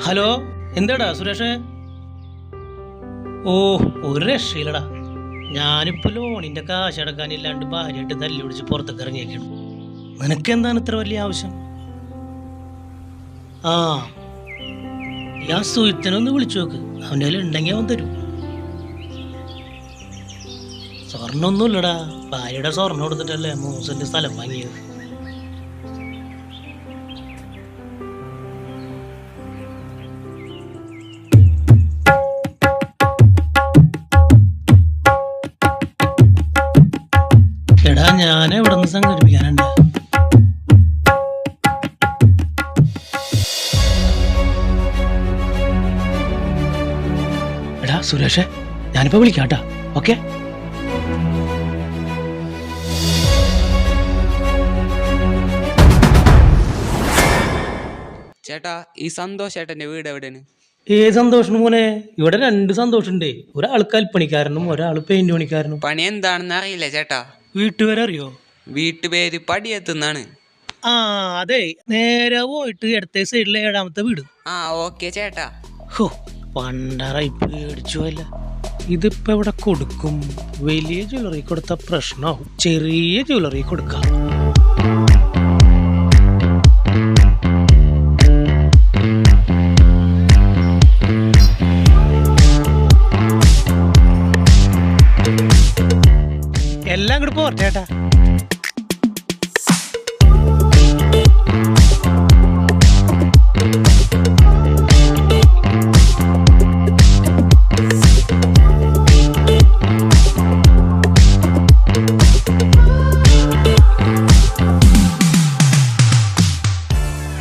Hello, എന്താടാ സുരേഷേ? ഓ, ഒരു രക്ഷയില്ലടാ. ഞാനിപ്പോ ലോണിന്റെ കാശ് അടക്കാനില്ലാണ്ട് ഭാര്യയായിട്ട് തല്ലി പിടിച്ച് പുറത്തേക്ക് ഇറങ്ങിയേക്കണം. നിനക്കെന്താണ് ഇത്ര വലിയ ആവശ്യം? ആ, ഞാൻ സുഹിത്തനൊന്ന് വിളിച്ചു നോക്ക്, അവൻ്റെ കയ്യിൽ ഉണ്ടെങ്കിൽ അവൻ തരും. സ്വർണ്ണൊന്നുമില്ലടാ, ഭാര്യയുടെ സ്വർണ്ണം കൊടുത്തിട്ടല്ലേ 3 സെന്റ് സ്ഥലം വാങ്ങിയത്. എടാ, ഞാൻ എവിടെ നിന്ന് സംഘടിപ്പിക്കാനുണ്ട്? എടാ സുരേഷേ, ഞാനിപ്പോ വിളിക്കാട്ടാ. ഓക്കെ. ചേട്ടാ, ഈ സന്തോഷ് ചേട്ടന്റെ വീട് എവിടെയാണ്? സന്തോഷം മോനെ, ഇവിടെ 2 സന്തോഷുണ്ടേ. ഒരാൾ കൽപ്പണിക്കാരനും ഒരാൾ പെയിന്റ് പണിക്കാരനും. പണി എന്താണെന്ന് അറിയില്ല ചേട്ടാ. വീട്ടുപേരറിയോ? വീട്ടുപേര് പടിയെത്തുന്നാണ്. ആ അതെ, നേരെ പോയിട്ട് ഇടത്തെ സൈഡിലെ 7ാമത്തെ വീട്. ആ ഓക്കെ ചേട്ടാ. ഹോ, പണ്ടറായി പേടിച്ചു അല്ല. ഇതിപ്പോ എവിടെ കൊടുക്കും? വലിയ ജ്വല്ലറി കൊടുത്ത പ്രശ്നമാവും, ചെറിയ ജ്വല്ലറി കൊടുക്കാം. എല്ലാം കൂടെ പോരട്ടെ ചേട്ടാ.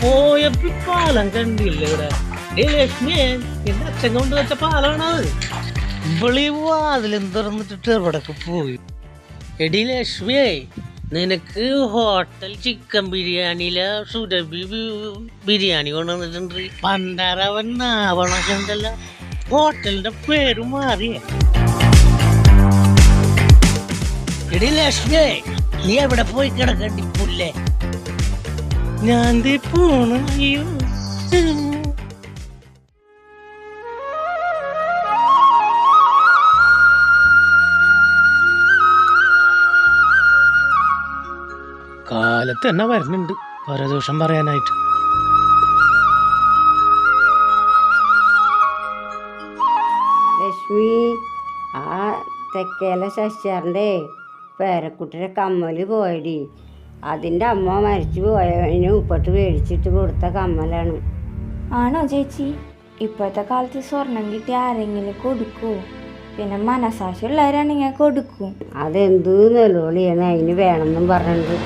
പോയപ്പോ പാലം കണ്ടില്ല ഇവിടെ. ലക്ഷ്മിയെ, എന്റെ അച്ഛൻ കൊണ്ട് വെച്ച പാലാണത്. ഇവളീ വാതിലും തുറന്നിട്ടിട്ട് എവിടൊക്കെ പോയി. എടി ലക്ഷ്മിയെ, നിനക്ക് ഹോട്ടൽ ചിക്കൻ ബിരിയാണിയിലെ സുരഭി ബിരിയാണി കൊണ്ടുവന്നിട്ടുണ്ട്. പണ്ടാരവൻ നാവണുണ്ടല്ലോ, ഹോട്ടലിന്റെ പേര് മാറിയേ. എടി ലക്ഷ്മിയെ, നീ എവിടെ പോയി കിടക്കണ്ടി പുല്ലേ? ഞാൻ പോണ. അയ്യോ, കാലത്ത് തന്നെ വരുന്നുണ്ട് പരദോഷം പറയാനായിട്ട്. ലക്ഷ്മി, ആ തെക്കേല ശശിയാറിൻ്റെ പേരക്കുട്ടിയുടെ കമ്മല് പോയടി. അതിൻ്റെ അമ്മ മരിച്ചു പോയതിന് ഉപ്പട്ട് മേടിച്ചിട്ട് കൊടുത്ത കമ്മലാണ്. ആണോ ചേച്ചി? ഇപ്പോഴത്തെ കാലത്ത് സ്വർണം കിട്ടി ആരെങ്കിലും കൊടുക്കൂ? പിന്നെ മനസാക്ഷി ഉള്ളവരാണെങ്കിൽ കൊടുക്കും. അതെന്ത് നെലോളിയാണ് അതിന് വേണമെന്നും പറഞ്ഞിട്ട്.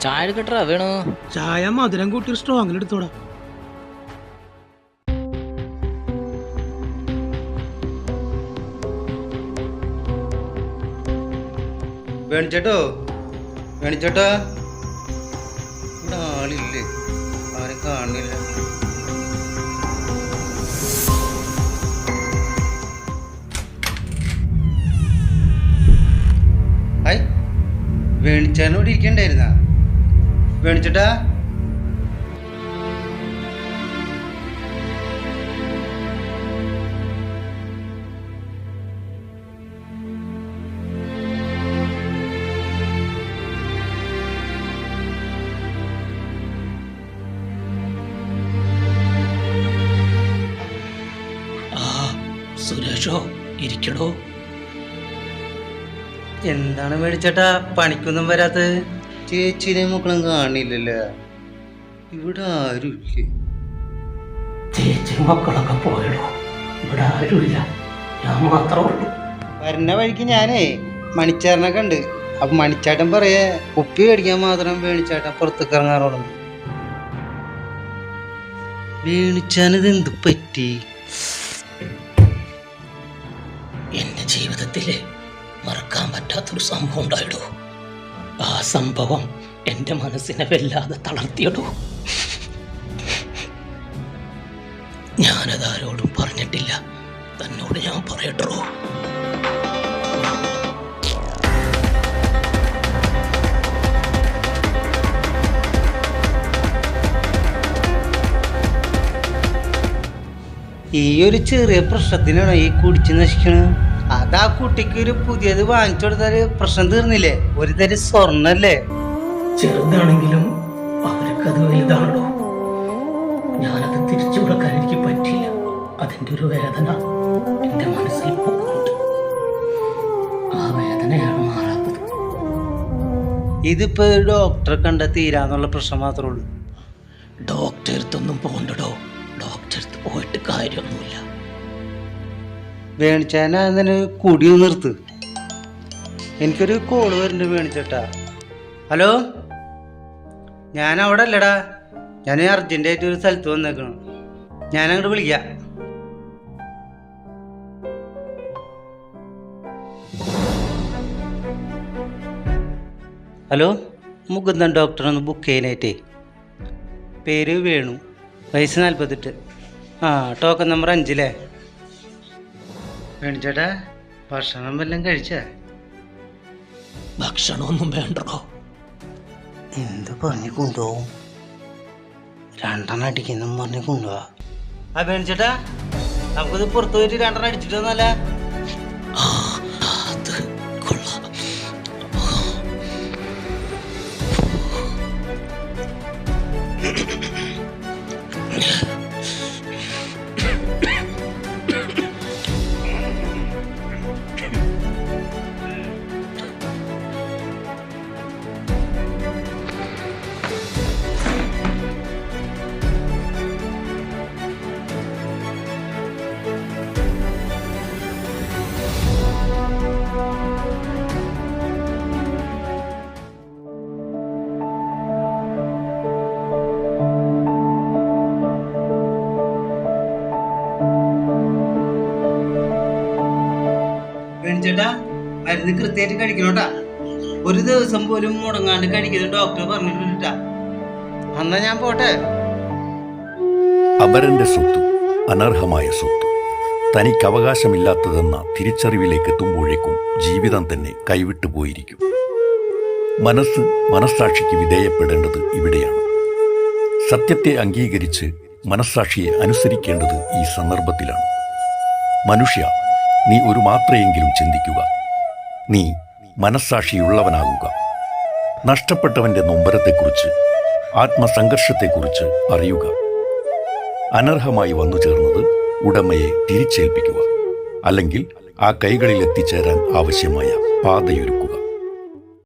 ചായ എടുക്കട്ടാ വേണോ? ചായ മധുരം കൂട്ടി സ്ട്രോങ്ങിൽ എടുത്തോടാ. വേണിച്ചേട്ടോ, വേണിച്ചേട്ടാ, ഇവിടെ ആളില്ലേ? ആരും കാണില്ല. ഹായ്, വേണിച്ചാനോട് ഇരിക്കണ്ടായിരുന്ന? വേണിച്ചേട്ടാ, സുരേഷോ, ഇരിക്കടോ. എന്താണ് വേണിച്ചേട്ടാ പണിക്കൊന്നും വരാത്തത്? ചേച്ചിനെ മക്കളും കാണില്ലല്ലോ, ഇവിടെ ആരുമില്ലേ? ചേച്ചി മക്കളൊക്കെ പോയടോ, ഇവിടെ ആരുമില്ല, ഞാൻ മാത്രമേ ഉള്ളൂ. വരുന്ന വഴിക്ക് ഞാനേ മണിച്ചേട്ടനൊക്കെ ഉണ്ട്. അപ്പൊ മണിച്ചേട്ടൻ പറയേ കുപ്പി മേടിക്കാൻ മാത്രം വേണിച്ചേട്ടൻ പുറത്തേക്ക് ഇറങ്ങാറുള്ളൂ. വേണിച്ചാനത് എന്ത് പറ്റി? എൻ്റെ ജീവിതത്തിലെ മറക്കാൻ പറ്റാത്തൊരു സംഭവം ഉണ്ടായിടൂ. ആ സംഭവം എൻ്റെ മനസ്സിനെ വല്ലാതെ തളർത്തിയിടൂ. ഞാനതാരോടും പറഞ്ഞിട്ടില്ല. തന്നോട് ഞാൻ പറയട്ടോ. ഈ ഒരു ചെറിയ പ്രശ്നത്തിനാണ് ഈ കുടിച്ച് നശിക്കണത്. അത് ആ കുട്ടിക്ക് ഒരു പുതിയത് വാങ്ങിച്ചു കൊടുത്താല് പ്രശ്നം തീർന്നില്ലേ? ഒരു തരം സ്വർണ്ണല്ലേ? ചെറുതാണെങ്കിലും അവർക്കത് വലുതാണല്ലോ. ഞാനത് തിരിച്ചു കൊടുക്കാൻ എനിക്ക് പറ്റില്ല. അതിൻ്റെ ഒരു വേദന എൻ്റെ മനസ്സിൽ പോകുന്നുണ്ട്. ആ വേദനയാണ് മാറാത്തത്. ഇതിപ്പോ ഡോക്ടറെ കണ്ട തീരാന്നുള്ള പ്രശ്നം മാത്രമേ ഉള്ളൂ. ഡോക്ടറെ അടുത്തൊന്നും പോകണ്ടോ. ഡോക്ടറെ അടുത്ത് പോയിട്ട് കാര്യമൊന്നുമില്ല. വേണിച്ചാന അതിന് കുടി നിർത്ത്. എനിക്കൊരു കോള് വരുന്നുണ്ട് വേണിച്ചേട്ടാ. ഹലോ, ഞാൻ അവിടെ അല്ലടാ. ഞാൻ അർജൻറ്റായിട്ട് ഒരു സ്ഥലത്ത് വന്നേക്കണം. ഞാനങ്ങോട്ട് വിളിക്കാം. ഹലോ, മുകുന്ദൻ ഡോക്ടറൊന്ന് ബുക്ക് ചെയ്യാനായിട്ടേ. പേര് വേണു, വയസ്സ് 48. ടോക്കൺ നമ്പർ 5 വേണിച്ചേട്ടാ, ഭക്ഷണം വല്ലതും കഴിച്ചാ? ഭക്ഷണമൊന്നും വേണ്ടോ. എന്ത് പറഞ്ഞു കൊണ്ടുപോകും? 2 അടിക്കുന്ന പറഞ്ഞ് കൊണ്ടുപോവാ. വേണിച്ചേട്ടാ, നമുക്കിത് പുറത്തു പോയിട്ട് 2 അടിച്ചിട്ട് വന്നല്ല. അത് കൊള്ളാം. വേണിച്ചേട്ടാ, മരുന്ന് കൃത്യമായിട്ട് കഴിക്കണോട്ടാ. ഒരു ദിവസം പോലും മുടങ്ങാണ്ട് കഴിക്കുന്നത് ഡോക്ടർ പറഞ്ഞിട്ടാ. എന്നാ ഞാൻ പോട്ടെ. അപരന്റെ സ്വത്ത്, അനർഹമായ സ്വത്ത്, തനിക്ക് അവകാശമില്ലാത്തതെന്ന തിരിച്ചറിവിലേക്ക് എത്തുമ്പോഴേക്കും ജീവിതം തന്നെ കൈവിട്ടു പോയിരിക്കും. മനസ്സ് മനസ്സാക്ഷിക്ക് വിധേയപ്പെടേണ്ടത് ഇവിടെയാണ്. സത്യത്തെ അംഗീകരിച്ച് മനസ്സാക്ഷിയെ അനുസരിക്കേണ്ടത് ഈ സന്ദർഭത്തിലാണ്. മനുഷ്യ, നീ ഒരു മാത്രയെങ്കിലും ചിന്തിക്കുക. നീ മനസ്സാക്ഷിയുള്ളവനാകുക. നഷ്ടപ്പെട്ടവന്റെ നൊമ്പരത്തെക്കുറിച്ച്, ആത്മസംഘർഷത്തെക്കുറിച്ച് അറിയുക. അനർഹമായി വന്നു ചേർന്നത് ഉടമയെ തിരിച്ചേൽപ്പിക്കുക. അല്ലെങ്കിൽ ആ കൈകളിൽ എത്തിച്ചേരാൻ ആവശ്യമായ പാതയൊരുക്കുക.